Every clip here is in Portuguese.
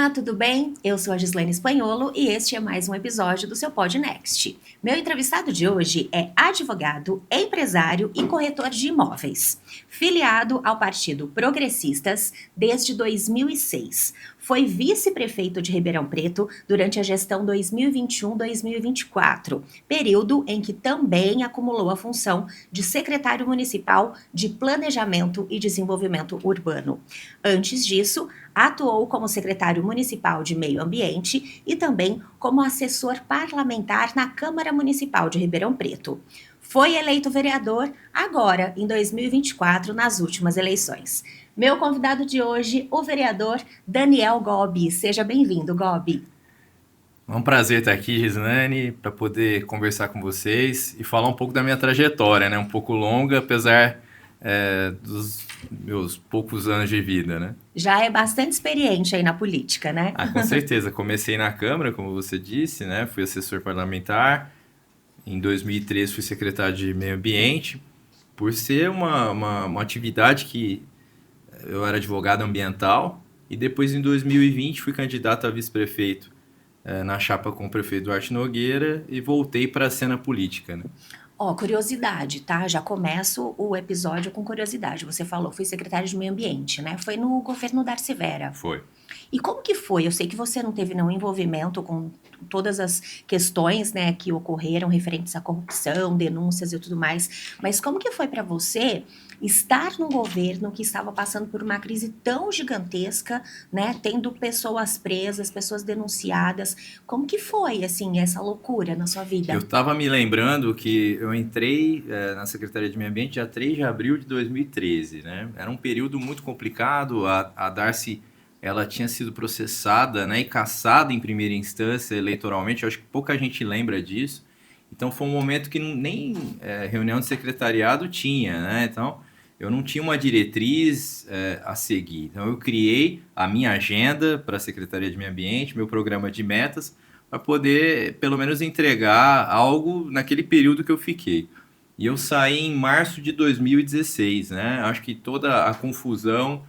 Olá, tudo bem? Eu sou a Gislaine Espanholo e este é mais um episódio do seu Podnext. Meu entrevistado de hoje é advogado, empresário e corretor de imóveis. Filiado ao Partido Progressistas desde 2006. Foi vice-prefeito de Ribeirão Preto durante a gestão 2021-2024, período em que também acumulou a função de secretário municipal de Planejamento e Desenvolvimento Urbano. Antes disso, atuou como secretário municipal de Meio Ambiente e também como assessor parlamentar na Câmara Municipal de Ribeirão Preto. Foi eleito vereador agora, em 2024, nas últimas eleições. Meu convidado de hoje, o vereador Daniel Gobi. Seja bem-vindo, Gobi. É um prazer estar aqui, Gislaine, para poder conversar com vocês e falar um pouco da minha trajetória, né? Um pouco longa, apesar dos meus poucos anos de vida, né? Já é bastante experiente aí na política, né? Com certeza. Comecei na Câmara, como você disse, né? Fui assessor parlamentar. Em 2013 fui secretário de Meio Ambiente. Por ser uma atividade que eu era advogado ambiental. E depois, em 2020, fui candidato a vice-prefeito na chapa com o prefeito Duarte Nogueira e voltei para a cena política, né? Ó, curiosidade, tá? Já começo o episódio com curiosidade. Você falou, fui secretário de Meio Ambiente, né? Foi no governo Darcy Vera. Foi. E como que foi? Eu sei que você não teve nenhum envolvimento com todas as questões, né, que ocorreram referentes à corrupção, denúncias e tudo mais, mas como que foi para você estar num governo que estava passando por uma crise tão gigantesca, né, tendo pessoas presas, pessoas denunciadas? Como que foi, assim, essa loucura na sua Eu vida? estava me lembrando que eu entrei na Secretaria de Meio Ambiente dia 3 de abril de 2013, né? Era um período muito complicado, a Darcy ela tinha sido processada, né, e cassada em primeira instância eleitoralmente, eu acho que pouca gente lembra disso, então foi um momento que nem reunião de secretariado tinha, né? Então eu não tinha uma diretriz a seguir, então eu criei a minha agenda para a Secretaria de Meio Ambiente, meu programa de metas, para poder, pelo menos, entregar algo naquele período que eu fiquei. E eu saí em março de 2016, né? Acho que toda a confusão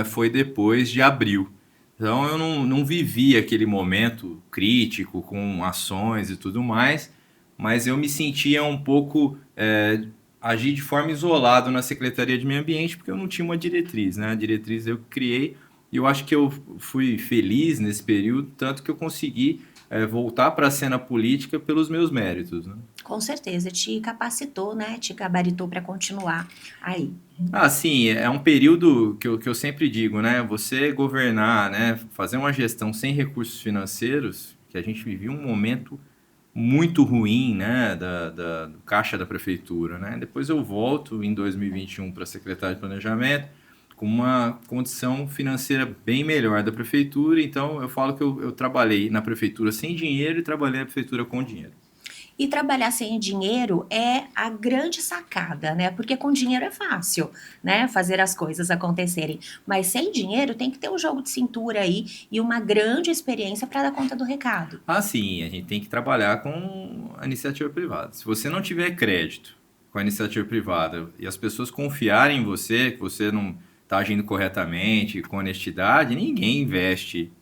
foi depois de abril. Então eu não vivi aquele momento crítico com ações e tudo mais, mas eu me sentia um pouco agir de forma isolada na Secretaria de Meio Ambiente porque eu não tinha uma diretriz, né? A diretriz eu criei e eu acho que eu fui feliz nesse período, tanto que eu consegui voltar para a cena política pelos meus méritos, né? Com certeza, te capacitou, né, te gabaritou para continuar aí. Ah, sim, é um período que eu sempre digo, né? Você governar, né? Fazer uma gestão sem recursos financeiros, que a gente vivia um momento muito ruim, né? Do caixa da prefeitura, né? Depois eu volto em 2021 para secretário de Planejamento com uma condição financeira bem melhor da prefeitura. Então eu falo que eu trabalhei na prefeitura sem dinheiro e trabalhei na prefeitura com dinheiro. E trabalhar sem dinheiro é a grande sacada, né? Porque com dinheiro é fácil, né? Fazer as coisas acontecerem. Mas sem dinheiro tem que ter um jogo de cintura aí e uma grande experiência para dar conta do recado. Ah, sim, a gente tem que trabalhar com a iniciativa privada. Se você não tiver crédito com a iniciativa privada e as pessoas confiarem em você, que você não está agindo corretamente, com honestidade, ninguém investe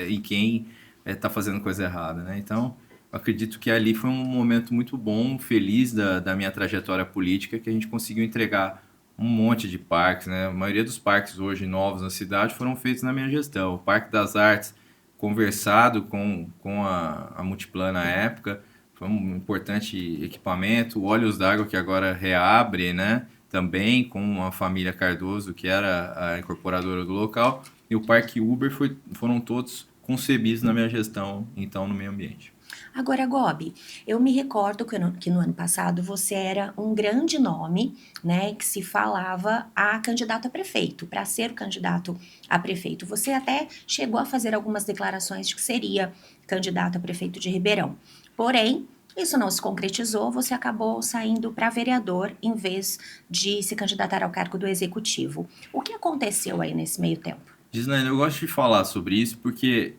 em quem está fazendo coisa errada, né? Então, eu acredito que ali foi um momento muito bom, feliz da minha trajetória política, que a gente conseguiu entregar um monte de parques, né? A maioria dos parques hoje novos na cidade foram feitos na minha gestão. O Parque das Artes, conversado com a Multiplan na época, foi um importante equipamento. O Olhos d'Água, que agora reabre, né? Também com a família Cardoso, que era a incorporadora do local. E o Parque Uber foram todos concebidos na minha gestão, então, no meio ambiente. Agora, Gobi, eu me recordo que no ano passado você era um grande nome, né, que se falava a candidato a prefeito, para ser o candidato a prefeito. Você até chegou a fazer algumas declarações de que seria candidato a prefeito de Ribeirão. Porém, isso não se concretizou, você acabou saindo para vereador em vez de se candidatar ao cargo do executivo. O que aconteceu aí nesse meio tempo? Gislaine, eu gosto de falar sobre isso porque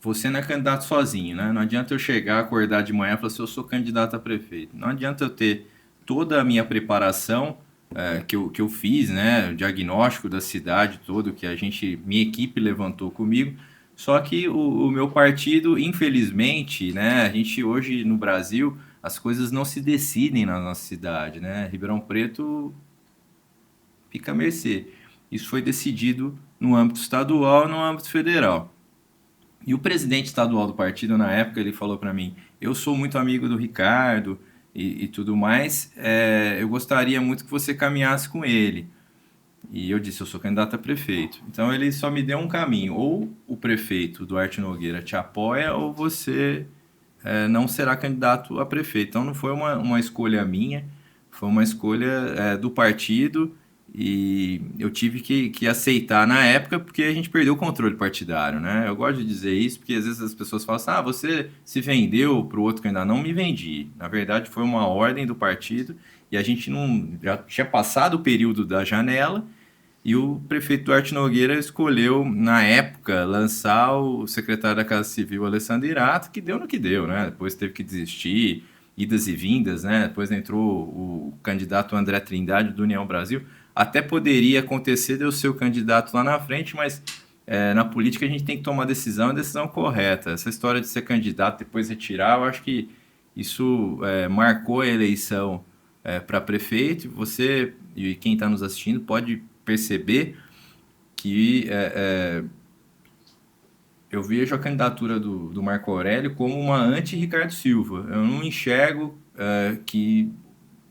você não é candidato sozinho, né? Não adianta eu chegar, acordar de manhã e falar assim, eu sou candidato a prefeito. Não adianta eu ter toda a minha preparação que eu fiz, né? O diagnóstico da cidade todo, que minha equipe levantou comigo, Só que o meu partido, infelizmente, né, a gente hoje no Brasil, as coisas não se decidem na nossa cidade, né? Ribeirão Preto fica à mercê. Isso foi decidido no âmbito estadual e no âmbito federal. E o presidente estadual do partido, na época, ele falou para mim: eu sou muito amigo do Ricardo e tudo mais, eu gostaria muito que você caminhasse com ele. E eu disse: eu sou candidato a prefeito. Então ele só me deu um caminho: ou o prefeito Duarte Nogueira te apoia, ou você não será candidato a prefeito. Então não foi uma escolha minha, foi uma escolha do partido e eu tive que aceitar na época porque a gente perdeu o controle partidário, né? Eu gosto de dizer isso porque às vezes as pessoas falam assim: ah, você se vendeu para o outro candidato. Não me vendi. Na verdade foi uma ordem do partido e a gente não já tinha passado o período da janela e o prefeito Duarte Nogueira escolheu, na época, lançar o secretário da Casa Civil, Alessandro Irato, que deu no que deu, né? Depois teve que desistir, idas e vindas, né? Depois entrou o candidato André Trindade, do União Brasil. Até poderia acontecer de eu ser o candidato lá na frente, mas na política a gente tem que tomar a decisão correta. Essa história de ser candidato, depois retirar, eu acho que isso marcou a eleição para prefeito. Você e quem está nos assistindo pode perceber que eu vejo a candidatura do Marco Aurélio como uma anti-Ricardo Silva. Eu não enxergo que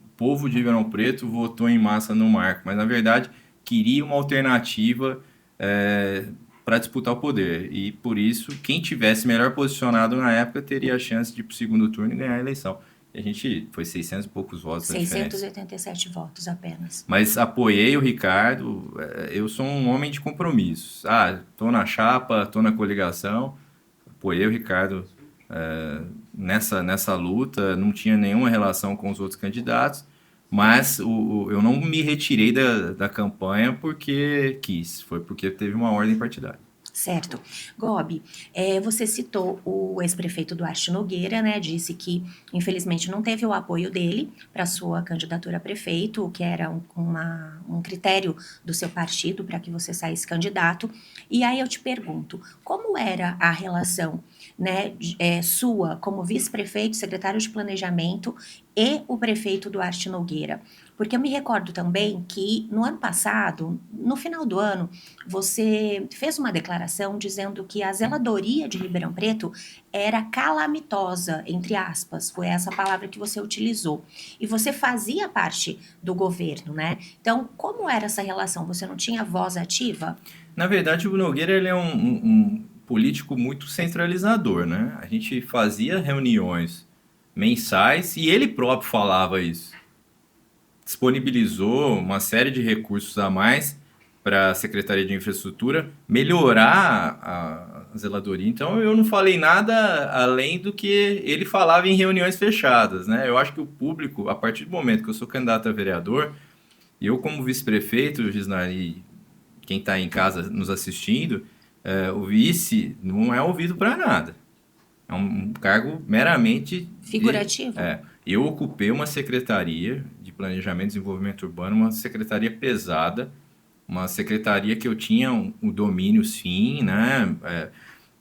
o povo de Ribeirão Preto votou em massa no Marco, mas na verdade queria uma alternativa para disputar o poder. E por isso, quem tivesse melhor posicionado na época teria a chance de ir para o segundo turno e ganhar a eleição. E a gente foi 600 e poucos votos. 687 votos apenas. Mas apoiei o Ricardo, eu sou um homem de compromissos. Ah, tô na chapa, tô na coligação, apoiei o Ricardo nessa luta, não tinha nenhuma relação com os outros candidatos, mas eu não me retirei da campanha porque quis, foi porque teve uma ordem partidária. Certo. Gobi, você citou o ex-prefeito Duarte Nogueira, né? Disse que, infelizmente, não teve o apoio dele para sua candidatura a prefeito, o que era um critério do seu partido para que você saísse candidato. E aí eu te pergunto, como era a relação, né, sua como vice-prefeito, secretário de planejamento e o prefeito Duarte Nogueira? Porque eu me recordo também que no ano passado, no final do ano, você fez uma declaração dizendo que a zeladoria de Ribeirão Preto era calamitosa, entre aspas, foi essa palavra que você utilizou. E você fazia parte do governo, né? Então, como era essa relação? Você não tinha voz ativa? Na verdade, o Nogueira ele é um político muito centralizador, né? A gente fazia reuniões mensais e ele próprio falava isso. Disponibilizou uma série de recursos a mais para a Secretaria de Infraestrutura melhorar a zeladoria. Então eu não falei nada além do que ele falava em reuniões fechadas, né? Eu acho que o público, a partir do momento que eu sou candidato a vereador, eu como vice-prefeito, Gisnari, e quem está em casa nos assistindo, o vice não é ouvido para nada. É um cargo meramente figurativo. Eu ocupei uma secretaria de Planejamento e Desenvolvimento Urbano, uma secretaria pesada, uma secretaria que eu tinha um domínio, sim, né?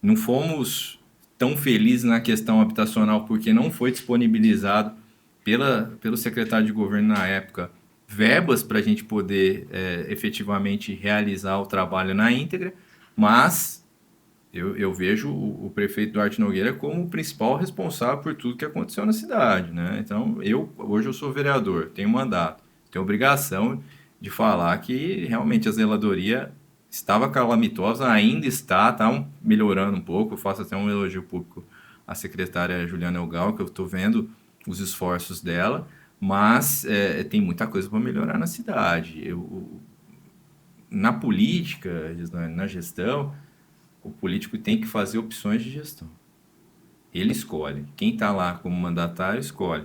Não fomos tão felizes na questão habitacional porque não foi disponibilizado pelo secretário de governo na época verbas para a gente poder efetivamente realizar o trabalho na íntegra, mas eu vejo o prefeito Duarte Nogueira como o principal responsável por tudo que aconteceu na cidade, né? Então, hoje eu sou vereador, tenho mandato, tenho obrigação de falar que realmente a zeladoria estava calamitosa, ainda está melhorando um pouco. Eu faço até um elogio público à secretária Juliana Elgal, que eu estou vendo os esforços dela, mas tem muita coisa para melhorar na cidade. Na política, na gestão, o político tem que fazer opções de gestão. Ele escolhe. Quem está lá como mandatário escolhe.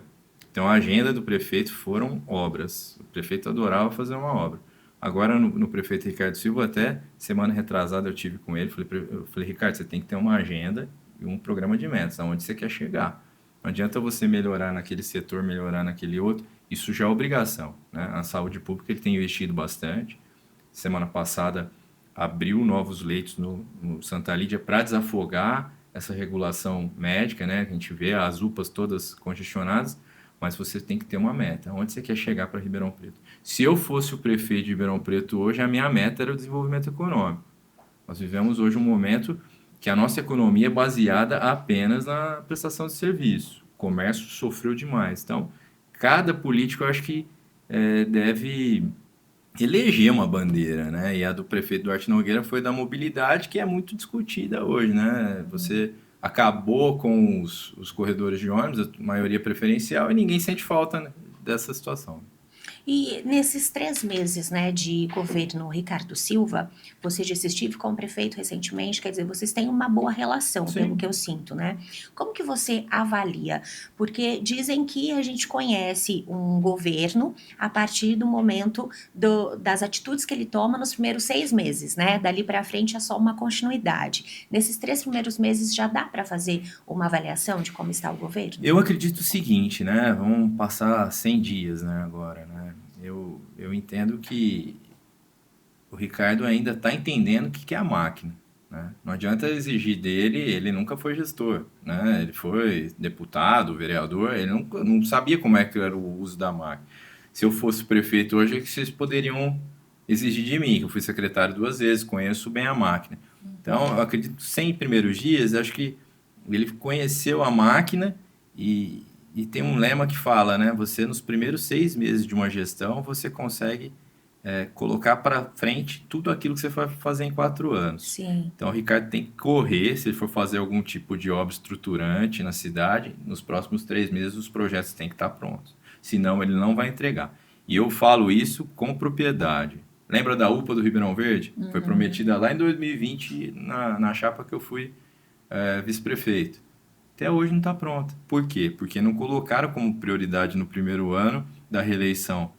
Então a agenda do prefeito foram obras. O prefeito adorava fazer uma obra. Agora no prefeito Ricardo Silva, até semana retrasada eu tive com ele, eu falei, Ricardo, você tem que ter uma agenda e um programa de metas, aonde você quer chegar. Não adianta você melhorar naquele setor, melhorar naquele outro, isso já é obrigação, né? A saúde pública ele tem investido bastante. Semana passada abriu novos leitos no Santa Lídia para desafogar essa regulação médica, né? A gente vê as UPAs todas congestionadas, mas você tem que ter uma meta. Onde você quer chegar para Ribeirão Preto? Se eu fosse o prefeito de Ribeirão Preto hoje, a minha meta era o desenvolvimento econômico. Nós vivemos hoje um momento que a nossa economia é baseada apenas na prestação de serviço. O comércio sofreu demais. Então, cada político, eu acho que deve eleger uma bandeira, né? E a do prefeito Duarte Nogueira foi da mobilidade, que é muito discutida hoje, né? Você acabou com os corredores de ônibus, a maioria preferencial, e ninguém sente falta, né, dessa situação. E nesses 3 meses, né, de governo Ricardo Silva, você disse, estive com o prefeito recentemente, quer dizer, vocês têm uma boa relação, Sim. pelo que eu sinto, né? Como que você avalia? Porque dizem que a gente conhece um governo a partir do momento das atitudes que ele toma nos primeiros 6 meses, né? Dali para frente é só uma continuidade. Nesses 3 primeiros meses já dá para fazer uma avaliação de como está o governo? Eu acredito o seguinte, né? Vamos passar 100 dias, né, agora, né? Eu entendo que o Ricardo ainda está entendendo o que que é a máquina, né? Não adianta exigir dele, ele nunca foi gestor, né? Ele foi deputado, vereador, ele nunca, não sabia como é que era o uso da máquina. Se eu fosse prefeito hoje, é que vocês poderiam exigir de mim, que eu fui secretário 2 vezes, conheço bem a máquina. Então, eu acredito que 100 primeiros dias, acho que ele conheceu a máquina e tem um lema que fala, né? Você, nos primeiros 6 meses de uma gestão, você consegue colocar para frente tudo aquilo que você vai fazer em 4 anos. Sim. Então, o Ricardo tem que correr, se ele for fazer algum tipo de obra estruturante na cidade, nos próximos 3 meses os projetos têm que estar prontos. Senão, ele não vai entregar. E eu falo isso com propriedade. Lembra da UPA do Ribeirão Verde? Foi prometida lá em 2020, na chapa que eu fui vice-prefeito. Até hoje não está pronta. Por quê? Porque não colocaram como prioridade no primeiro ano da reeleição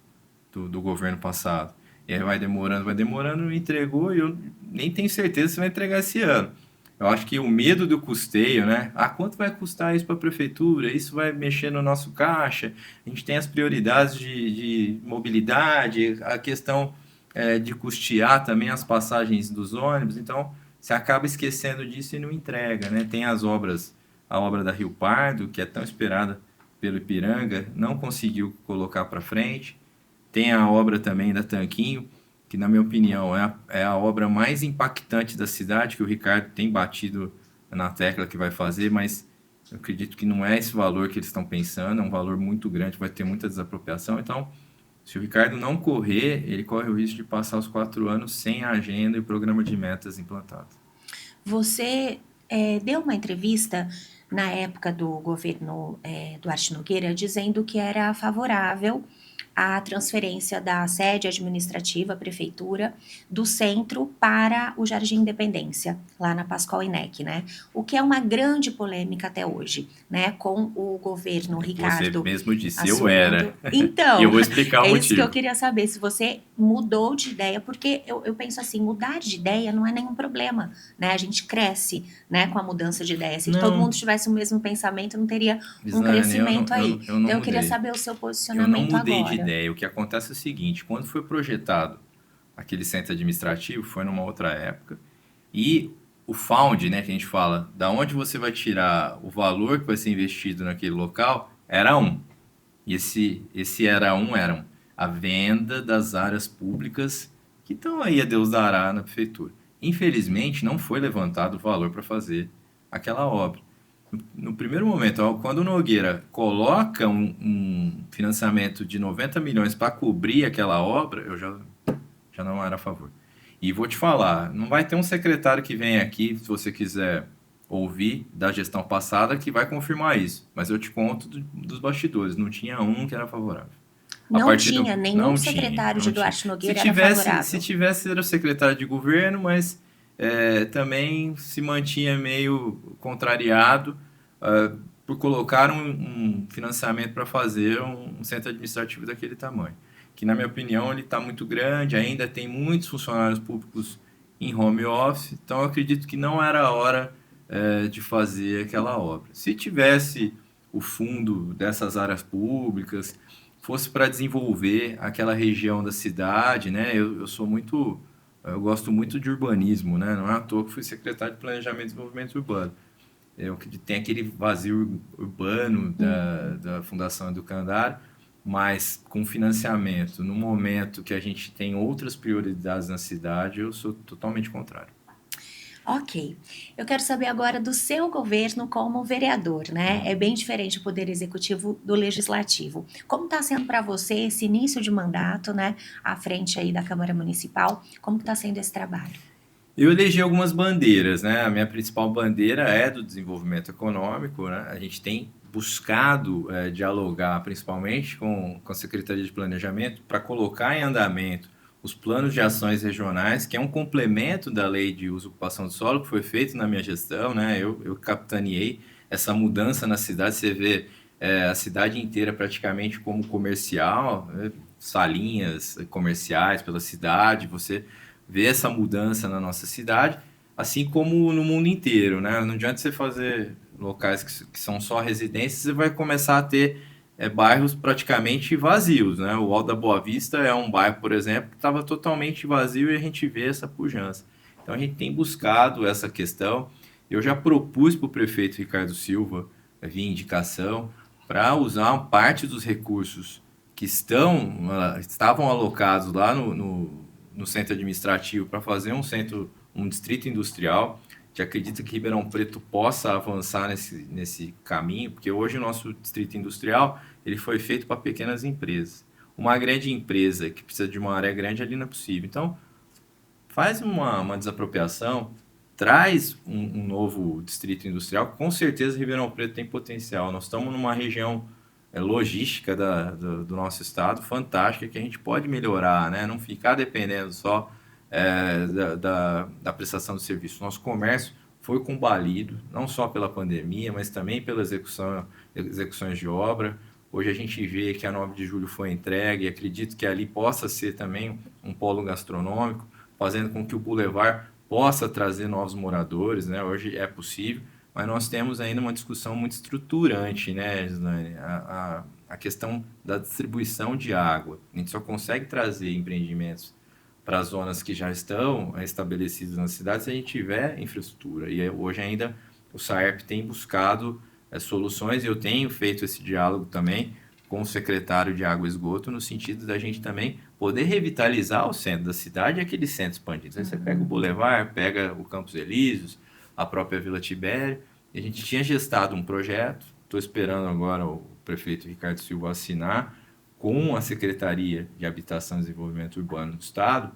do governo passado. E aí vai demorando, não entregou e eu nem tenho certeza se vai entregar esse ano. Eu acho que o medo do custeio, né? Ah, quanto vai custar isso para a prefeitura? Isso vai mexer no nosso caixa? A gente tem as prioridades de mobilidade, a questão de custear também as passagens dos ônibus. Então, você acaba esquecendo disso e não entrega, né? Tem as obras, a obra da Rio Pardo, que é tão esperada pelo Ipiranga, não conseguiu colocar para frente. Tem a obra também da Tanquinho, que na minha opinião é a obra mais impactante da cidade, que o Ricardo tem batido na tecla que vai fazer, mas eu acredito que não é esse valor que eles estão pensando, é um valor muito grande, vai ter muita desapropriação. Então, se o Ricardo não correr, ele corre o risco de passar os 4 anos sem a agenda e programa de metas implantado. Você deu uma entrevista na época do governo Duarte Nogueira dizendo que era favorável à transferência da sede administrativa, prefeitura, do centro para o Jardim Independência, lá na Pascoal Inec, né? O que é uma grande polêmica até hoje, né? Com o governo Ricardo. Você mesmo disse, assumindo. eu era. Então, E eu vou explicar o é isso que motivo. eu queria saber, se você mudou de ideia, porque eu penso assim, mudar de ideia não é nenhum problema, né? A gente cresce, né, com a mudança de ideia. Se Não. todo mundo tivesse o mesmo pensamento, não teria um Islane, crescimento aí. eu não Então, eu queria mudei. saber o seu Eu não posicionamento mudei agora. de ideia. O que acontece é o seguinte, quando foi projetado aquele centro administrativo, foi numa outra época, e o found, né, que a gente fala, da onde você vai tirar o valor que vai ser investido naquele local, era um. E esse eram a venda das áreas públicas que estão aí a Deus dará na prefeitura. Infelizmente, não foi levantado o valor para fazer aquela obra. No primeiro momento, quando o Nogueira coloca um financiamento de 90 milhões para cobrir aquela obra, eu já não era a favor. E vou te falar, não vai ter um secretário que vem aqui, se você quiser ouvir, da gestão passada, que vai confirmar isso. Mas eu te conto dos bastidores, não tinha um que era favorável. Não tinha nenhum secretário de Duarte Nogueira era favorável. Se tivesse, era o secretário de governo, mas também se mantinha meio contrariado por colocar um financiamento para fazer um centro administrativo daquele tamanho. Que, na minha opinião, ele está muito grande, ainda tem muitos funcionários públicos em home office, então eu acredito que não era a hora de fazer aquela obra. Se tivesse o fundo dessas áreas públicas, fosse para desenvolver aquela região da cidade, né? Eu sou muito eu gosto muito de urbanismo, né? Não é à toa que fui secretário de Planejamento e Desenvolvimento Urbano. Eu acredito que tem aquele vazio urbano da Fundação Educandário, mas com financiamento, no momento que a gente tem outras prioridades na cidade, eu sou totalmente contrário. Ok. Eu quero saber agora do seu governo como vereador, né? É bem diferente o poder executivo do legislativo. Como está sendo para você esse início de mandato, né? À frente aí da Câmara Municipal, como está sendo esse trabalho? Eu elegi algumas bandeiras, né? A minha principal bandeira é do desenvolvimento econômico, né? A gente tem buscado dialogar principalmente com a Secretaria de Planejamento para colocar em andamento os planos de ações regionais, que é um complemento da Lei de Uso e Ocupação do Solo, que foi feito na minha gestão, né? Eu capitaneei essa mudança na cidade. Você vê a cidade inteira praticamente como comercial, né? Salinhas comerciais pela cidade, você ver essa mudança na nossa cidade, assim como no mundo inteiro, né? Não adianta você fazer locais que são só residências, você vai começar a ter bairros praticamente vazios, né? O Alto da Boa Vista é um bairro, por exemplo, que estava totalmente vazio e a gente vê essa pujança. Então a gente tem buscado essa questão. Eu já propus para o prefeito Ricardo Silva, via indicação, para usar parte dos recursos que estavam alocados lá no centro administrativo para fazer um distrito industrial. A gente acredita que Ribeirão Preto possa avançar nesse caminho, porque hoje o nosso distrito industrial ele foi feito para pequenas empresas. Uma grande empresa que precisa de uma área grande ali não é possível. Então, faz uma desapropriação, traz um novo distrito industrial. Com certeza, Ribeirão Preto tem potencial. Nós estamos numa região logística do nosso estado fantástica que a gente pode melhorar, né? Não ficar dependendo só da prestação de serviço. Nosso comércio foi combalido, não só pela pandemia, mas também pela execuções de obra. Hoje a gente vê que a 9 de julho foi entregue e acredito que ali possa ser também um polo gastronômico, fazendo com que o Boulevard possa trazer novos moradores, né? Hoje é possível, mas nós temos ainda uma discussão muito estruturante, né, Gislaine? A questão da distribuição de água. A gente só consegue trazer empreendimentos para as zonas que já estão estabelecidas na cidade se a gente tiver infraestrutura. E hoje ainda o SAERP tem buscado soluções e eu tenho feito esse diálogo também com o secretário de Água e Esgoto no sentido da gente também poder revitalizar o centro da cidade e aquele centro expandido. Aí você pega o Boulevard, pega o Campos Elíseos, a própria Vila Tibério, e a gente tinha gestado um projeto, estou esperando agora o prefeito Ricardo Silva assinar com a Secretaria de Habitação e Desenvolvimento Urbano do Estado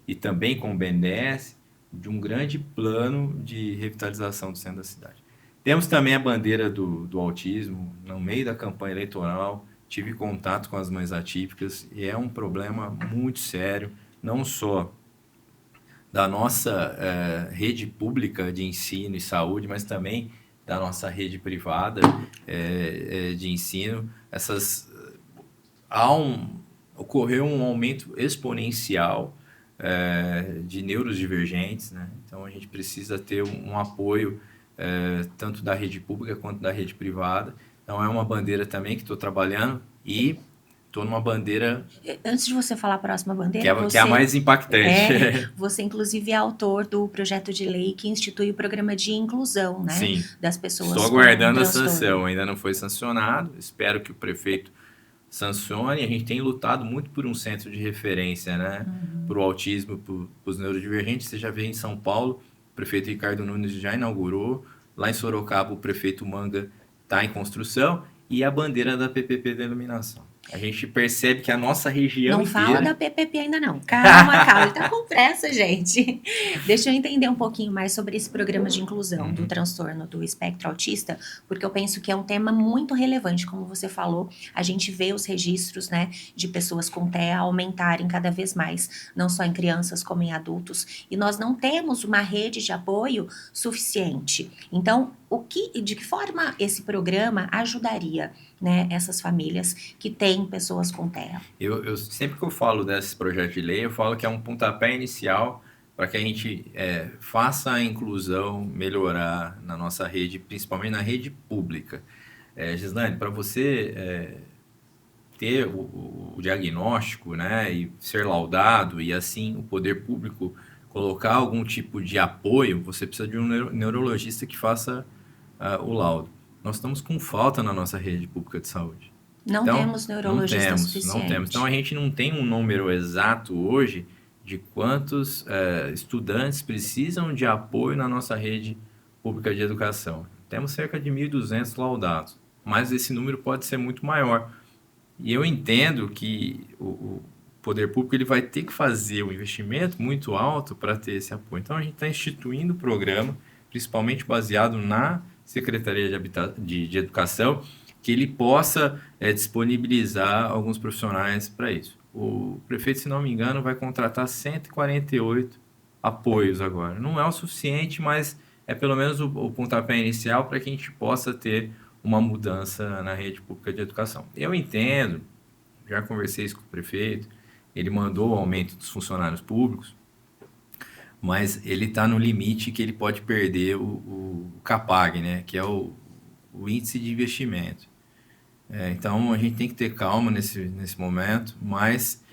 e também com o BNDES, de um grande plano de revitalização do centro da cidade. Temos também a bandeira do autismo. No meio da campanha eleitoral, tive contato com as mães atípicas e é um problema muito sério, não só da nossa rede pública de ensino e saúde, mas também da nossa rede privada de ensino. Ocorreu um aumento exponencial de neurodivergentes, né? Então a gente precisa ter um apoio tanto da rede pública quanto da rede privada. Então é uma bandeira também que estou trabalhando e estou numa bandeira Antes de você falar a próxima bandeira, que é a mais impactante. você inclusive é autor do projeto de lei que institui o programa de inclusão, né, Sim, das pessoas estou com aguardando a transtorno. sanção, ainda não foi sancionado, espero que o prefeito sancione. A gente tem lutado muito por um centro de referência, né, para o autismo, para os neurodivergentes. Você já vê em São Paulo, o prefeito Ricardo Nunes já inaugurou, lá em Sorocaba o prefeito Manga está em construção e a bandeira da PPP da iluminação. A gente percebe que a nossa região Não fala da inteira... PPP ainda não. Calma, calma. Ele tá com pressa, gente. Deixa eu entender um pouquinho mais sobre esse programa de inclusão do transtorno do espectro autista, porque eu penso que é um tema muito relevante, como você falou. A gente vê os registros, né, de pessoas com TEA aumentarem cada vez mais, não só em crianças como em adultos, e nós não temos uma rede de apoio suficiente. Então, de que forma esse programa ajudaria, né, essas famílias que têm pessoas com TEA? Sempre que eu falo desse projeto de lei, eu falo que é um pontapé inicial para que a gente faça a inclusão melhorar na nossa rede, principalmente na rede pública. Gislaine, para você ter o diagnóstico, né, e ser laudado, e assim o poder público colocar algum tipo de apoio, você precisa de um neurologista que faça o laudo. Nós estamos com falta na nossa rede pública de saúde. Não Então, temos não neurologista temos, não temos. Então, a suficiente. gente não tem um número exato hoje de quantos estudantes precisam de apoio na nossa rede pública de educação. Temos cerca de 1.200 laudados, mas esse número pode ser muito maior. E eu entendo que o poder público ele vai ter que fazer um investimento muito alto para ter esse apoio. Então, a gente está instituindo o programa, principalmente baseado na Secretaria de Educação, que ele possa disponibilizar alguns profissionais para isso. O prefeito, se não me engano, vai contratar 148 apoios agora. Não é o suficiente, mas é pelo menos o pontapé inicial para que a gente possa ter uma mudança na rede pública de educação. Eu entendo, já conversei isso com o prefeito, ele mandou o aumento dos funcionários públicos, mas ele está no limite que ele pode perder o CAPAG, né, que é o índice de investimento. Então, a gente tem que ter calma nesse momento, mas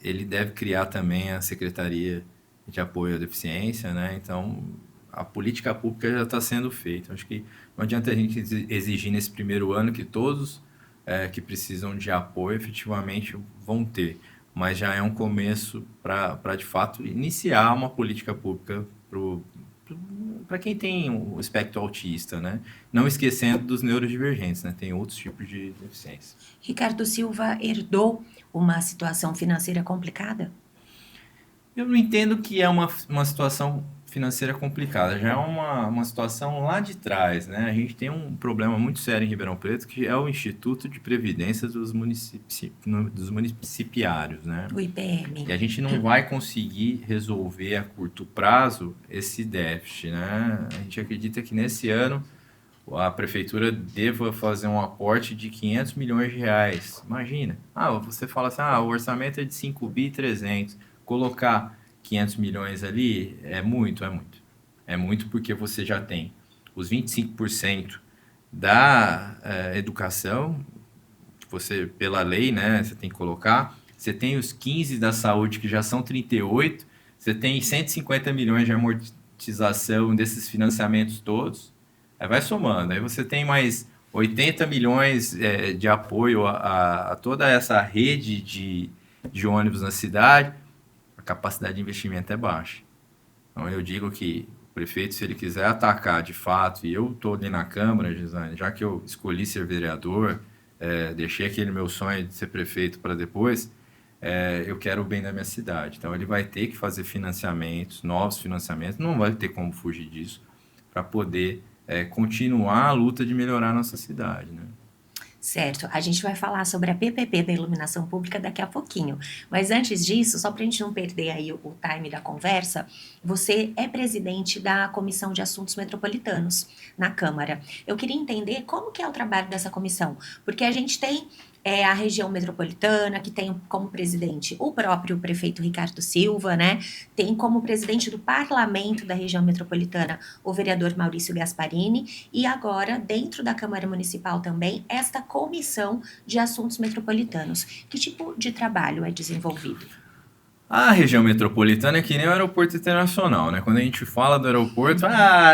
ele deve criar também a Secretaria de Apoio à Deficiência, né? Então, a política pública já está sendo feita. Acho que não adianta a gente exigir nesse primeiro ano que todos que precisam de apoio efetivamente vão ter, mas já é um começo para de fato iniciar uma política pública para quem tem o espectro autista, né? Não esquecendo dos neurodivergentes, né? Tem outros tipos de deficiência. Ricardo Silva herdou uma situação financeira complicada? Eu não entendo que é uma situação financeira complicada, já é uma situação lá de trás, né? A gente tem um problema muito sério em Ribeirão Preto, que é o Instituto de Previdência dos Municipários, né? O E a IPM. gente não vai conseguir resolver a curto prazo esse déficit, né? A gente acredita que nesse ano a prefeitura deva fazer um aporte de 500 milhões de reais. Imagina. Você fala assim, o orçamento é de 5.300. Colocar 500 milhões ali é muito, é muito. É muito porque você já tem os 25% da educação, você, pela lei, né, você tem que colocar. Você tem os 15 da saúde, que já são 38. Você tem 150 milhões de amortização desses financiamentos todos. Aí vai somando. Aí você tem mais 80 milhões de apoio a toda essa rede de ônibus na cidade. A capacidade de investimento é baixa. Então eu digo que o prefeito, se ele quiser atacar de fato, e eu estou ali na Câmara, Gisane, já que eu escolhi ser vereador, deixei aquele meu sonho de ser prefeito para depois, eu quero o bem da minha cidade. Então ele vai ter que fazer financiamentos, novos financiamentos, não vai ter como fugir disso, para poder continuar a luta de melhorar a nossa cidade, né? Certo, a gente vai falar sobre a PPP da iluminação pública daqui a pouquinho. Mas antes disso, só para a gente não perder aí o time da conversa, você é presidente da Comissão de Assuntos Metropolitanos na Câmara. Eu queria entender como que é o trabalho dessa comissão, porque a gente tem a região metropolitana, que tem como presidente o próprio prefeito Ricardo Silva, né? Tem como presidente do parlamento da região metropolitana o vereador Maurício Gasparini, e agora, dentro da Câmara Municipal também, esta comissão de assuntos metropolitanos. Que tipo de trabalho é desenvolvido? A região metropolitana é que nem o aeroporto internacional, né? Quando a gente fala do aeroporto,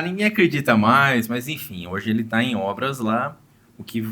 ninguém acredita mais, mas enfim, hoje ele está em obras lá. O que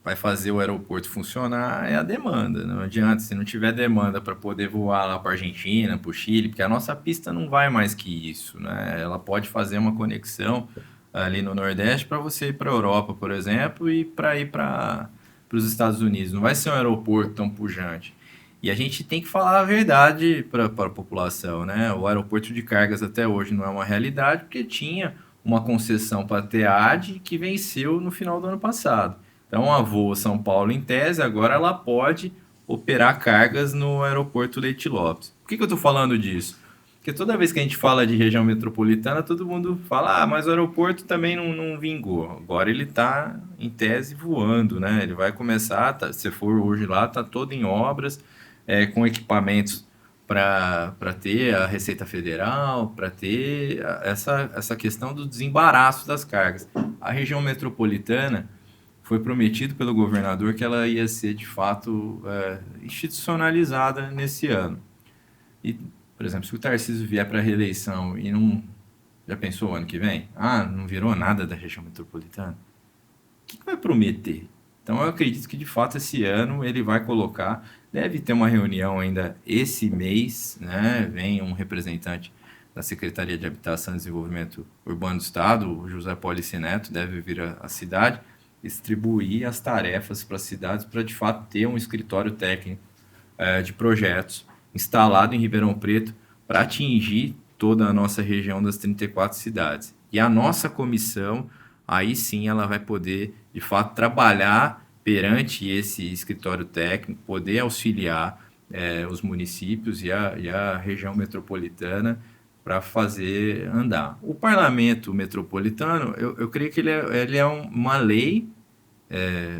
vai fazer o aeroporto funcionar é a demanda. Não adianta, se não tiver demanda para poder voar lá para a Argentina, para o Chile, porque a nossa pista não vai mais que isso, né? Ela pode fazer uma conexão ali no Nordeste para você ir para a Europa, por exemplo, e para ir para os Estados Unidos. Não vai ser um aeroporto tão pujante. E a gente tem que falar a verdade para a população, né? O aeroporto de cargas até hoje não é uma realidade, porque tinha uma concessão para a TEAD que venceu no final do ano passado. Então, a Voa São Paulo, em tese, agora ela pode operar cargas no aeroporto Leite Lopes. Por que eu estou falando disso? Porque toda vez que a gente fala de região metropolitana, todo mundo fala, mas o aeroporto também não vingou. Agora ele está, em tese, voando, né? Ele vai começar, se for hoje lá, está todo em obras, com equipamentos para ter a Receita Federal, para ter essa questão do desembaraço das cargas. A região metropolitana foi prometido pelo governador que ela ia ser, de fato, institucionalizada nesse ano. E, por exemplo, se o Tarcísio vier para a reeleição e não... Já pensou o ano que vem? Ah, não virou nada da região metropolitana. O que vai prometer? Então, eu acredito que, de fato, esse ano ele vai colocar... Deve ter uma reunião ainda esse mês, né? Vem um representante da Secretaria de Habitação e Desenvolvimento Urbano do Estado, o José Polici Neto, deve vir à cidade, distribuir as tarefas para as cidades para, de fato, ter um escritório técnico de projetos instalado em Ribeirão Preto para atingir toda a nossa região das 34 cidades. E a nossa comissão, aí sim, ela vai poder, de fato, trabalhar perante esse escritório técnico, poder auxiliar os municípios e a região metropolitana para fazer andar. O parlamento metropolitano, eu creio que ele é uma lei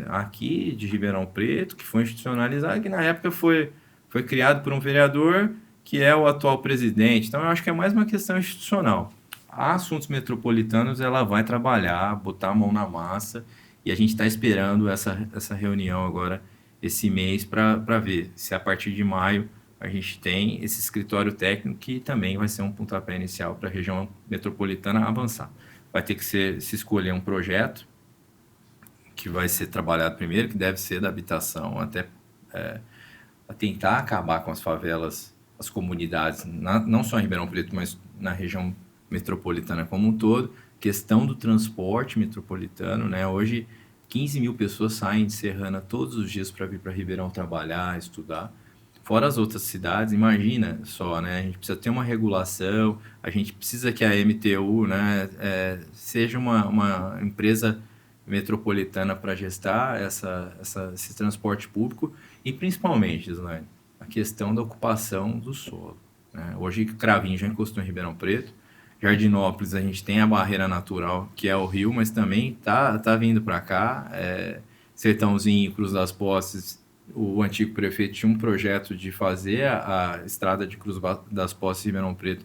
aqui de Ribeirão Preto, que foi institucionalizada, que na época foi criado por um vereador que é o atual presidente. Então, eu acho que é mais uma questão institucional. A Assuntos Metropolitanos, ela vai trabalhar, botar a mão na massa, e a gente está esperando essa reunião agora, esse mês, para ver se a partir de maio a gente tem esse escritório técnico que também vai ser um pontapé inicial para a região metropolitana avançar. Vai ter que se escolher um projeto que vai ser trabalhado primeiro, que deve ser da habitação, até a tentar acabar com as favelas, as comunidades, não só em Ribeirão Preto, mas na região metropolitana como um todo. Questão do transporte metropolitano, né? Hoje, 15 mil pessoas saem de Serrana todos os dias para vir para Ribeirão trabalhar, estudar. Fora as outras cidades, imagina só, né? A gente precisa ter uma regulação, a gente precisa que a MTU, né, seja uma empresa metropolitana para gestar esse transporte público e, principalmente, Gislaine, a questão da ocupação do solo, né? Hoje, Cravinho já encostou em Ribeirão Preto. Jardinópolis, a gente tem a barreira natural, que é o rio, mas também tá vindo para cá. Sertãozinho, Cruz das Posses, o antigo prefeito tinha um projeto de fazer a estrada de Cruz das Posses e Ribeirão Preto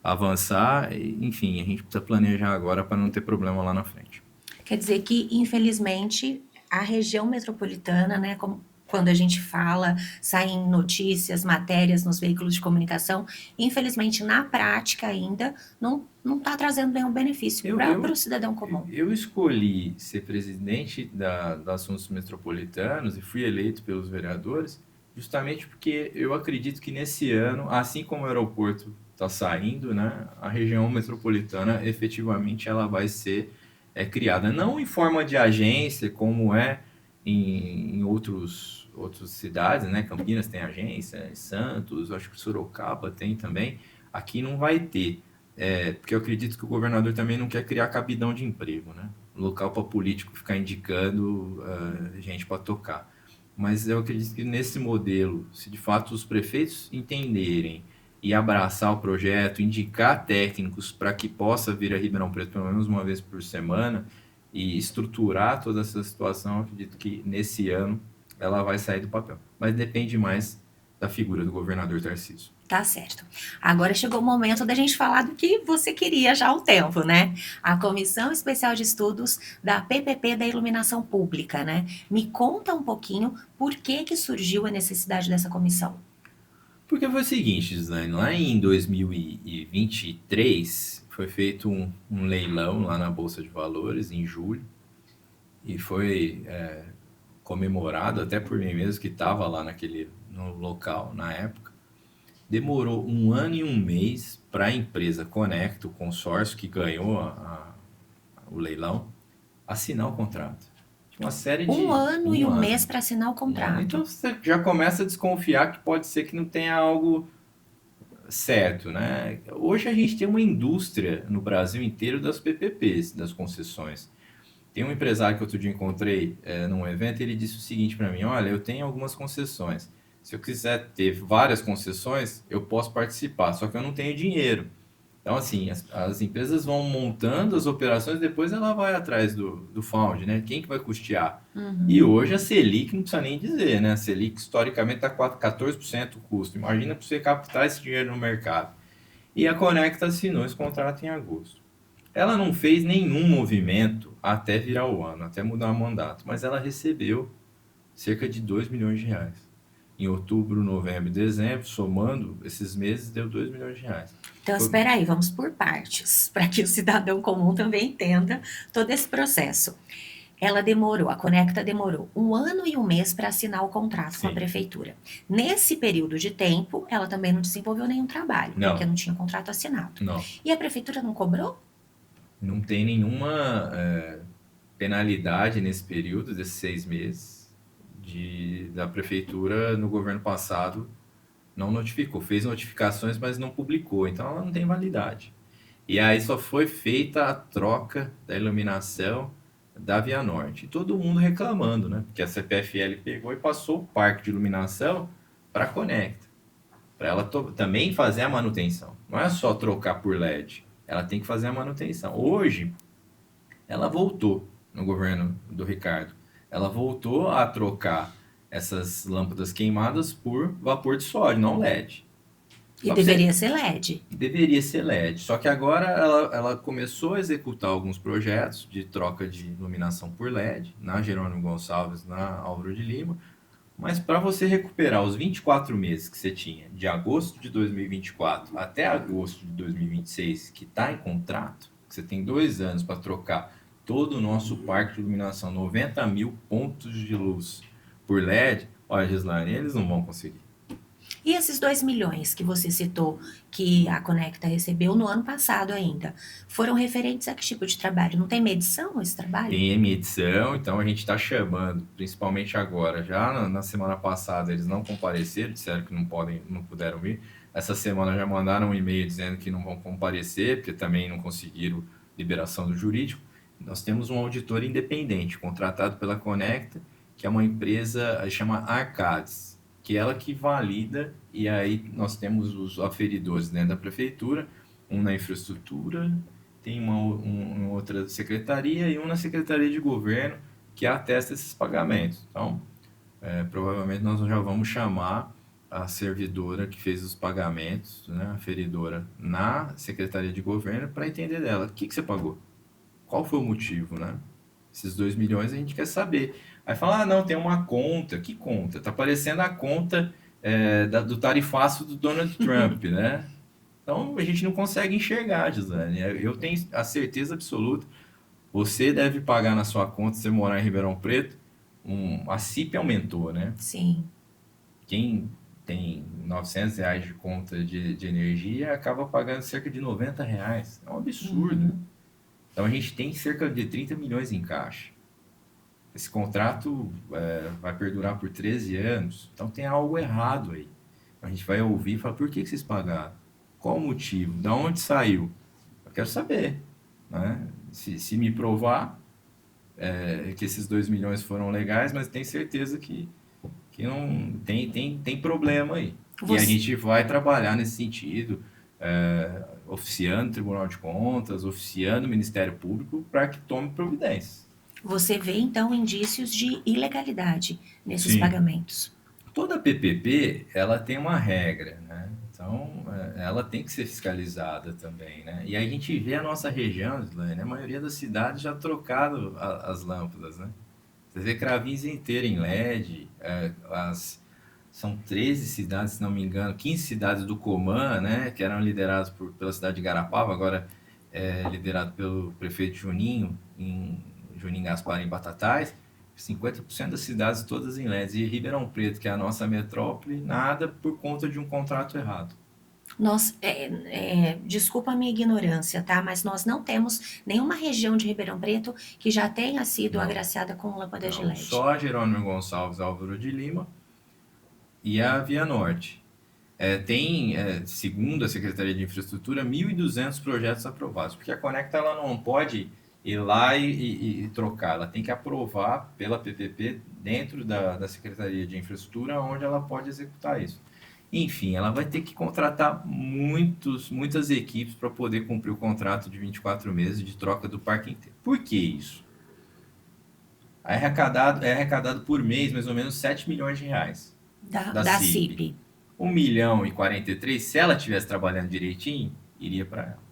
avançar. Enfim, a gente precisa planejar agora para não ter problema lá na frente. Quer dizer que, infelizmente, a região metropolitana, né, quando a gente fala, saem notícias, matérias nos veículos de comunicação, infelizmente, na prática ainda, não está trazendo nenhum benefício para o cidadão comum. Eu escolhi ser presidente da Assuntos Metropolitanos e fui eleito pelos vereadores justamente porque eu acredito que nesse ano, assim como o aeroporto está saindo, né, a região metropolitana efetivamente ela vai ser criada, não em forma de agência como em outras cidades, né? Campinas tem agência, Santos, acho que Sorocaba tem também. Aqui não vai ter, porque eu acredito que o governador também não quer criar cabidão de emprego, né? Local para político ficar indicando gente para tocar. Mas eu acredito que nesse modelo, se de fato os prefeitos entenderem e abraçar o projeto, indicar técnicos para que possa vir a Ribeirão Preto pelo menos uma vez por semana e estruturar toda essa situação, eu acredito que nesse ano ela vai sair do papel. Mas depende mais da figura do governador Tarcísio. Tá certo. Agora chegou o momento da gente falar do que você queria já há um tempo, né? A Comissão Especial de Estudos da PPP da Iluminação Pública, né? Me conta um pouquinho por que surgiu a necessidade dessa comissão. Porque foi o seguinte, Gislaine, lá em 2023 foi feito um leilão lá na Bolsa de Valores, em julho, e foi comemorado até por mim mesmo, que estava lá no local na época. Demorou 1 ano e 1 mês para a empresa Conecta, o consórcio que ganhou o leilão, assinar o contrato. Uma série de 1 ano e 1 mês para assinar o contrato. Então você já começa a desconfiar que pode ser que não tenha algo certo, né? Hoje a gente tem uma indústria no Brasil inteiro das PPPs, das concessões. Tem um empresário que outro dia encontrei num evento, ele disse o seguinte para mim: olha, eu tenho algumas concessões. Se eu quiser ter várias concessões, eu posso participar, só que eu não tenho dinheiro. Então, assim, as empresas vão montando as operações, depois ela vai atrás do found, né? Quem que vai custear? Uhum. E hoje a Selic, não precisa nem dizer, né? A Selic, historicamente, está 14% o custo. Imagina para você captar esse dinheiro no mercado. E a Conecta assinou esse contrato em agosto. Ela não fez nenhum movimento até virar o ano, até mudar o mandato, mas ela recebeu cerca de 2 milhões de reais. Em outubro, novembro e dezembro, somando esses meses, deu 2 milhões de reais. Então, Foi espera aí, vamos por partes, para que o cidadão comum também entenda todo esse processo. Ela demorou, a Conecta demorou 1 ano e 1 mês para assinar o contrato com a sim. prefeitura. Nesse período de tempo, ela também não desenvolveu nenhum trabalho, porque Não, não tinha contrato assinado. não. E a prefeitura não cobrou? Não tem nenhuma penalidade nesse período, desses 6 meses, da prefeitura no governo passado não notificou. Fez notificações, mas não publicou. Então ela não tem validade. E aí só foi feita a troca da iluminação da Via Norte. E todo mundo reclamando, né? Porque a CPFL pegou e passou o parque de iluminação para a Conecta, para ela também fazer a manutenção. Não é só trocar por LED, ela tem que fazer a manutenção. Hoje, ela voltou no governo do Ricardo. Ela voltou a trocar essas lâmpadas queimadas por vapor de sódio, não LED. E Só para você deveria ser LED. Deveria ser LED, só que agora ela começou a executar alguns projetos de troca de iluminação por LED, na Jerônimo Gonçalves, na Álvaro de Lima, mas para você recuperar os 24 meses que você tinha, de agosto de 2024 até agosto de 2026, que está em contrato, que você tem 2 anos para trocar todo o nosso parque de iluminação, 90 mil pontos de luz por LED, olha, Gislaine, eles não vão conseguir. E esses 2 milhões que você citou que a Conecta recebeu no ano passado ainda, foram referentes a que tipo de trabalho? Não tem medição esse trabalho? Tem emissão, então a gente está chamando, principalmente agora. Já na semana passada eles não compareceram, disseram que não podem, não puderam vir. Essa semana já mandaram um e-mail dizendo que não vão comparecer, porque também não conseguiram liberação do jurídico. Nós temos um auditor independente, contratado pela Conecta, que é uma empresa, chama Arcades, que é ela que valida, e aí nós temos os aferidores dentro da prefeitura, um na infraestrutura, tem uma outra secretaria e uma na secretaria de governo que atesta esses pagamentos. Então, provavelmente nós já vamos chamar a servidora que fez os pagamentos, né, a feridora, na secretaria de governo para entender dela. O que você pagou? Qual foi o motivo, né? Esses 2 milhões a gente quer saber. Aí fala, ah, não, tem uma conta. Que conta? Tá parecendo a conta do tarifaço do Donald Trump, né? Então a gente não consegue enxergar, Gislaine. Eu tenho a certeza absoluta. Você deve pagar na sua conta se você morar em Ribeirão Preto. A CIP aumentou, né? Sim. Quem tem R$ 900 de conta de energia acaba pagando cerca de R$ 90. É um absurdo. Uhum. Então a gente tem cerca de 30 milhões em caixa. Esse contrato vai perdurar por 13 anos. Então tem algo errado aí. A gente vai ouvir e falar, por que vocês pagaram? Qual o motivo? Da onde saiu? Eu quero saber, né? Se me provar que esses 2 milhões foram legais, mas tem certeza que não tem problema aí. E a Você, gente vai trabalhar nesse sentido, oficiando o Tribunal de Contas, oficiando o Ministério Público para que tome providências. você vê então indícios de ilegalidade nesses Sim. pagamentos. Toda PPP, ela tem uma regra, né? Então, ela tem que ser fiscalizada também, né? E aí a gente vê a nossa região, Slane, a maioria das cidades já trocado as lâmpadas, né? Você vê Cravinhos inteira em LED, são 13 cidades, se não me engano, 15 cidades do Coman, né? Que eram lideradas pela cidade de Garapava, agora é liderado pelo prefeito Juninho Gaspar em Batatais. 50% das cidades todas em LEDs. E Ribeirão Preto, que é a nossa metrópole, nada por conta de um contrato errado. Desculpa a minha ignorância, tá? Mas nós não temos nenhuma região de Ribeirão Preto que já tenha sido Não, agraciada com lâmpadas de não. LED. Só a Jerônimo Gonçalves Álvaro de Lima e a Via Norte. Tem, segundo a Secretaria de Infraestrutura, 1.200 projetos aprovados, porque a Conecta ela não pode ir lá e trocar, ela tem que aprovar pela PPP dentro da Secretaria de Infraestrutura, onde ela pode executar isso. Enfim, ela vai ter que contratar muitas equipes para poder cumprir o contrato de 24 meses de troca do parque inteiro. Por que isso? É arrecadado por mês mais ou menos 7 milhões de reais da Da CIP. CIP. 1 milhão e 43, se ela estivesse trabalhando direitinho, iria para ela,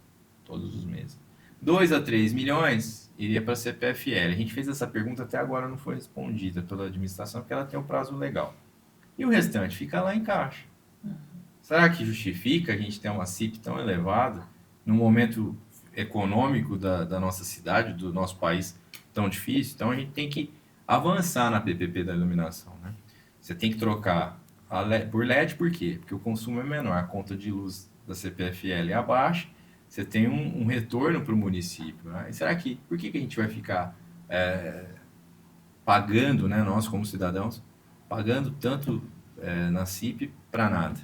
todos os meses. 2 a 3 milhões iria para a CPFL. A gente fez essa pergunta, até agora não foi respondida pela administração, porque ela tem um prazo legal. E o restante fica lá em caixa. Será que justifica a gente ter uma CIP tão elevada, num momento econômico da nossa cidade, do nosso país tão difícil? Então a gente tem que avançar na PPP da iluminação, né? Você tem que trocar por LED, por quê? Porque o consumo é menor, a conta de luz da CPFL é baixa, você tem um retorno para o município, né? E será que, por que a gente vai ficar pagando, né, nós como cidadãos, pagando tanto na CIP para nada?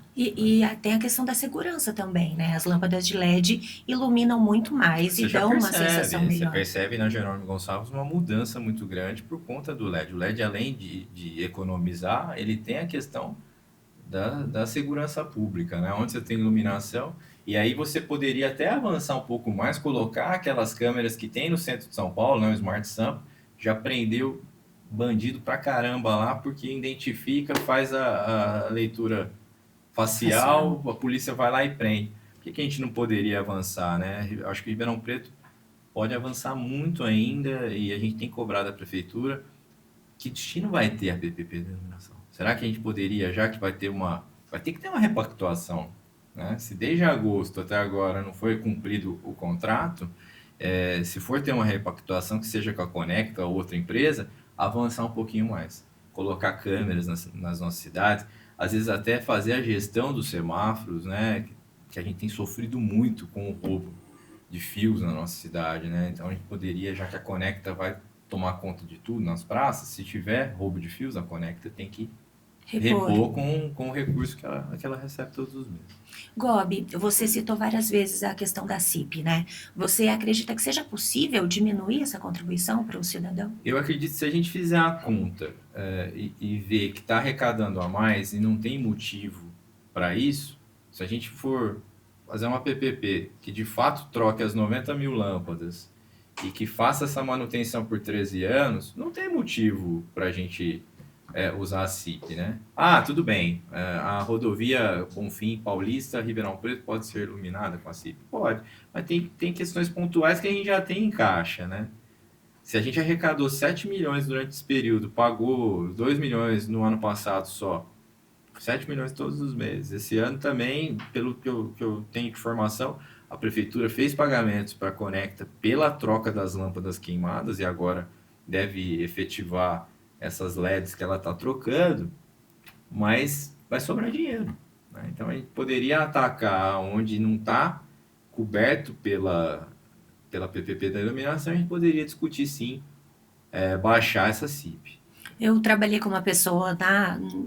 Tem a questão da segurança também, né? As lâmpadas de LED iluminam muito mais Você e já dão uma sensação percebe, você melhor. percebe na Jerônimo Gonçalves uma mudança muito grande por conta do LED. O LED, além de economizar, ele tem a questão da segurança pública, né? Onde você tem iluminação, e aí você poderia até avançar um pouco mais, colocar aquelas câmeras que tem no centro de São Paulo, né? O Smart Sampa, já prendeu bandido pra caramba lá, porque identifica, faz a leitura Facial. facial, a polícia vai lá e prende. Por que a gente não poderia avançar, né? Eu acho que Ribeirão Preto pode avançar muito ainda e a gente tem cobrado da prefeitura que destino vai ter a PPP da iluminação. Será que a gente poderia, já que vai ter que ter uma repactuação, né? Se desde agosto até agora não foi cumprido o contrato, se for ter uma repactuação que seja com a Conecta ou outra empresa, avançar um pouquinho mais, colocar câmeras nas nossas cidades, às vezes até fazer a gestão dos semáforos, né? Que a gente tem sofrido muito com o roubo de fios na nossa cidade, né? Então a gente poderia, já que a Conecta vai tomar conta de tudo nas praças, se tiver roubo de fios, a Conecta tem que Repor. repor com o recurso que ela recebe todos os meses. Gobi, você citou várias vezes a questão da CIP, né? Você acredita que seja possível diminuir essa contribuição para o cidadão? Eu acredito que se a gente fizer a conta e ver que está arrecadando a mais e não tem motivo para isso, se a gente for fazer uma PPP que de fato troque as 90 mil lâmpadas e que faça essa manutenção por 13 anos, não tem motivo para a gente usar a CIP, né? Ah, tudo bem, a rodovia Bonfim Paulista, Ribeirão Preto pode ser iluminada com a CIP? Pode, mas tem questões pontuais que a gente já tem em caixa, né? Se a gente arrecadou 7 milhões durante esse período, pagou 2 milhões no ano passado só, 7 milhões todos os meses. Esse ano também, pelo que eu tenho de informação, a prefeitura fez pagamentos para a Conecta pela troca das lâmpadas queimadas e agora deve efetivar essas LEDs que ela está trocando, mas vai sobrar dinheiro, né? Então a gente poderia atacar onde não está coberto pela PPP da iluminação, a gente poderia discutir sim, baixar essa CIP. Eu trabalhei com uma pessoa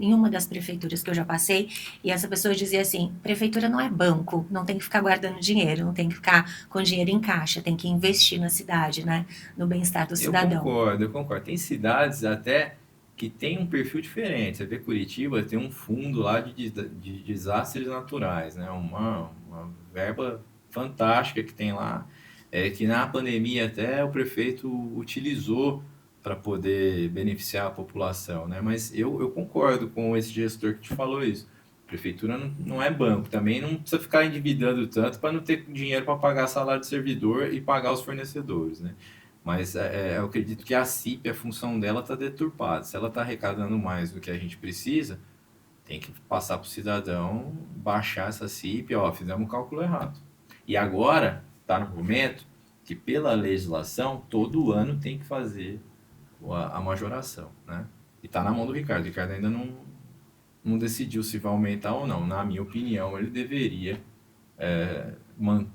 em uma das prefeituras que eu já passei, e essa pessoa dizia assim: prefeitura não é banco, não tem que ficar guardando dinheiro, não tem que ficar com dinheiro em caixa, tem que investir na cidade, né? No bem-estar do cidadão. Eu concordo. Tem cidades até que tem um perfil diferente. Você vê Curitiba tem um fundo lá de desastres naturais, né? Uma verba fantástica que tem lá, que na pandemia até o prefeito utilizou para poder beneficiar a população, né? Mas eu concordo com esse gestor que te falou isso. A prefeitura não é banco, também não precisa ficar endividando tanto para não ter dinheiro para pagar salário de servidor e pagar os fornecedores, né? Mas eu acredito que a CIP, a função dela está deturpada. Se ela está arrecadando mais do que a gente precisa, tem que passar para o cidadão baixar essa CIP, ó, fizemos um cálculo errado. E agora está no momento que, pela legislação, todo ano tem que fazer a majoração, né? E está na mão do Ricardo. O Ricardo ainda não decidiu se vai aumentar ou não. Na minha opinião, ele deveria,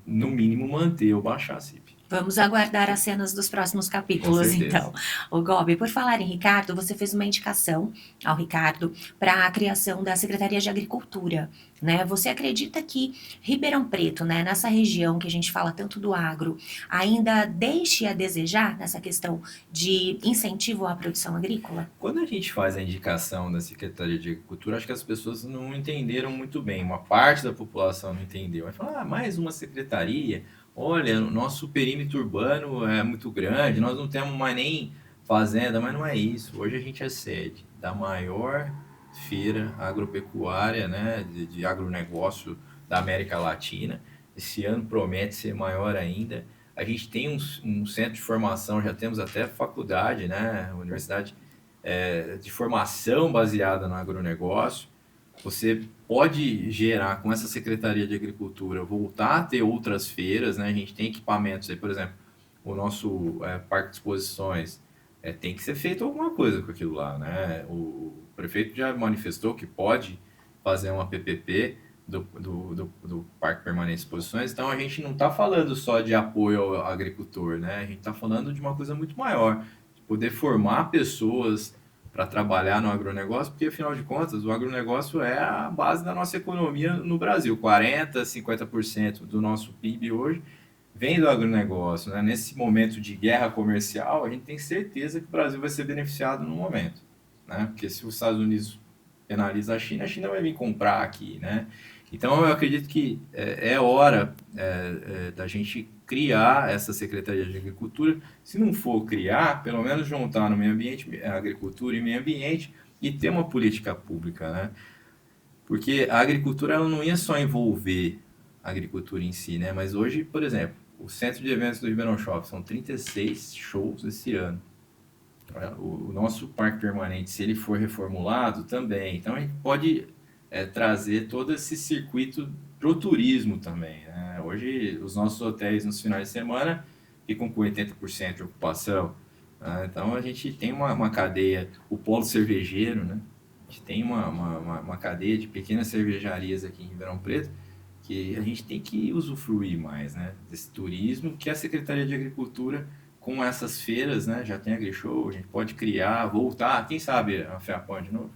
no mínimo, manter ou baixar a CIP. Vamos aguardar as cenas dos próximos capítulos, então. O Gobi, por falar em Ricardo, você fez uma indicação ao Ricardo para a criação da Secretaria de Agricultura, né? Você acredita que Ribeirão Preto, né, nessa região que a gente fala tanto do agro, ainda deixe a desejar nessa questão de incentivo à produção agrícola? Quando a gente faz a indicação da Secretaria de Agricultura, acho que as pessoas não entenderam muito bem. Uma parte da população não entendeu. Vai falar, mais uma secretaria? Olha, o nosso perímetro urbano é muito grande, nós não temos mais nem fazenda, mas não é isso. Hoje a gente é sede da maior feira agropecuária, né, de agronegócio da América Latina. Esse ano promete ser maior ainda. A gente tem um centro de formação, já temos até faculdade, né? Universidade de formação baseada no agronegócio. Você pode gerar com essa Secretaria de Agricultura, voltar a ter outras feiras, né? A gente tem equipamentos aí, por exemplo, o nosso parque de exposições, tem que ser feito alguma coisa com aquilo lá, né? O prefeito já manifestou que pode fazer uma PPP do Parque Permanente de Exposições, então a gente não está falando só de apoio ao agricultor, né? A gente está falando de uma coisa muito maior, de poder formar pessoas para trabalhar no agronegócio, porque afinal de contas o agronegócio é a base da nossa economia no Brasil. 40, 50% do nosso PIB hoje vem do agronegócio, né? Nesse momento de guerra comercial, a gente tem certeza que o Brasil vai ser beneficiado no momento, né? Porque se os Estados Unidos penaliza a China vai vir comprar aqui, né? Então eu acredito que é hora da gente criar essa Secretaria de Agricultura. Se não for criar, pelo menos juntar no meio ambiente, agricultura e meio ambiente e ter uma política pública, né? Porque a agricultura ela não ia só envolver a agricultura em si, né? Mas hoje, por exemplo, o centro de eventos do Ribeirão Shopping são 36 shows esse ano. O nosso parque permanente, se ele for reformulado, também. Então a gente pode trazer todo esse circuito para o turismo também, né? Hoje os nossos hotéis nos finais de semana ficam com 80% de ocupação, né? Então a gente tem uma cadeia, o polo cervejeiro, né? A gente tem uma cadeia de pequenas cervejarias aqui em Ribeirão Preto que a gente tem que usufruir mais, né? Desse turismo que a Secretaria de Agricultura com essas feiras, né? Já tem a AgriShow, a gente pode criar, voltar, quem sabe a FEAPAN de novo.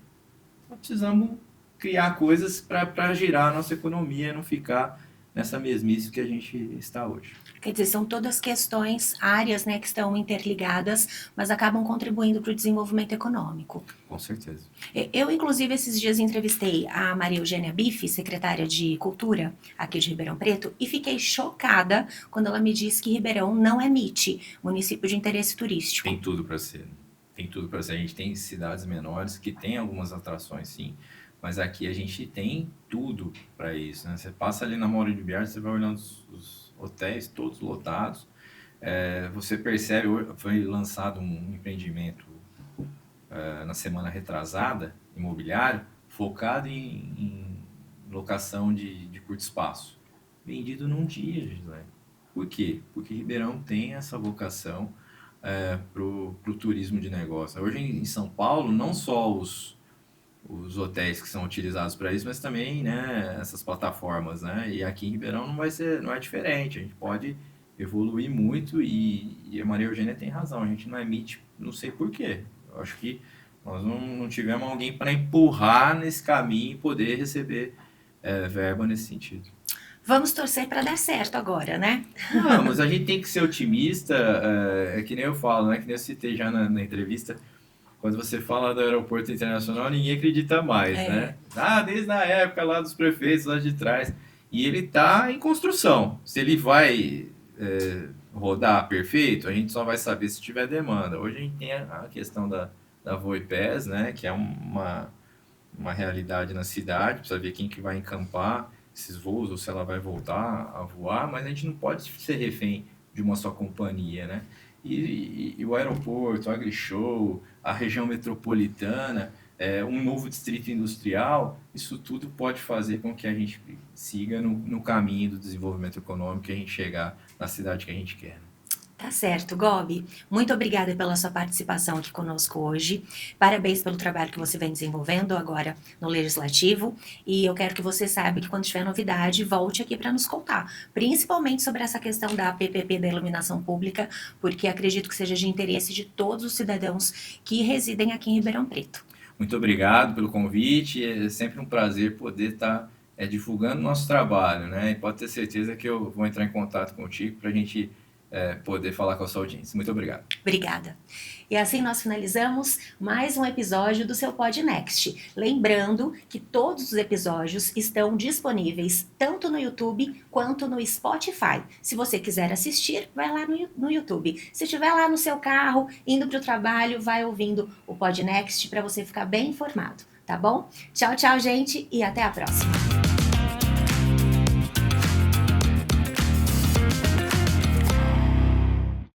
Nós precisamos criar coisas para girar a nossa economia, não ficar nessa mesmice que a gente está hoje. Quer dizer, são todas questões, áreas, né, que estão interligadas, mas acabam contribuindo para o desenvolvimento econômico. Com certeza. Eu, inclusive, esses dias entrevistei a Maria Eugênia Bife, secretária de Cultura aqui de Ribeirão Preto, e fiquei chocada quando ela me disse que Ribeirão não é MIT, município de interesse turístico. Tem tudo para ser. Tem tudo para ser. A gente tem cidades menores que tem algumas atrações, sim. Mas aqui a gente tem tudo para isso, né? Você passa ali na Mauro de Biar, você vai olhando os hotéis todos lotados. Você percebe, foi lançado um empreendimento na semana retrasada, imobiliário, focado em locação de curto espaço. Vendido num dia, Gislaine. Por quê? Porque Ribeirão tem essa vocação para o turismo de negócio. Hoje em São Paulo, não só os hotéis que são utilizados para isso, mas também, né, essas plataformas, né? E aqui em Ribeirão não é diferente. A gente pode evoluir muito e a Maria Eugênia tem razão. A gente não emite, não sei por quê. Eu acho que nós não tivemos alguém para empurrar nesse caminho e poder receber verba nesse sentido. Vamos torcer para dar certo agora, né? Vamos, a gente tem que ser otimista. É que nem eu falo, né? Que nem eu citei já na entrevista. Quando você fala do aeroporto internacional, ninguém acredita mais, né? Desde a época lá dos prefeitos, lá de trás. E ele está em construção. Se ele vai rodar perfeito, a gente só vai saber se tiver demanda. Hoje a gente tem a questão da Voipés, né? Que é uma realidade na cidade. Precisa ver quem que vai encampar esses voos ou se ela vai voltar a voar. Mas a gente não pode ser refém de uma só companhia, né? E o aeroporto, o AgriShow, a região metropolitana, um novo distrito industrial, isso tudo pode fazer com que a gente siga no caminho do desenvolvimento econômico e a gente chegar na cidade que a gente quer. Tá certo, Gobi. Muito obrigada pela sua participação aqui conosco hoje. Parabéns pelo trabalho que você vem desenvolvendo agora no Legislativo. E eu quero que você saiba que quando tiver novidade, volte aqui para nos contar. Principalmente sobre essa questão da PPP da iluminação pública, porque acredito que seja de interesse de todos os cidadãos que residem aqui em Ribeirão Preto. Muito obrigado pelo convite. É sempre um prazer poder estar divulgando o nosso trabalho, né? E pode ter certeza que eu vou entrar em contato contigo para a gente poder falar com a sua audiência. Muito obrigado. Obrigada. E assim nós finalizamos mais um episódio do seu Podnext. Lembrando que todos os episódios estão disponíveis tanto no YouTube quanto no Spotify. Se você quiser assistir, vai lá no YouTube. Se estiver lá no seu carro, indo para o trabalho, vai ouvindo o Podnext para você ficar bem informado, tá bom? Tchau, tchau, gente, e até a próxima.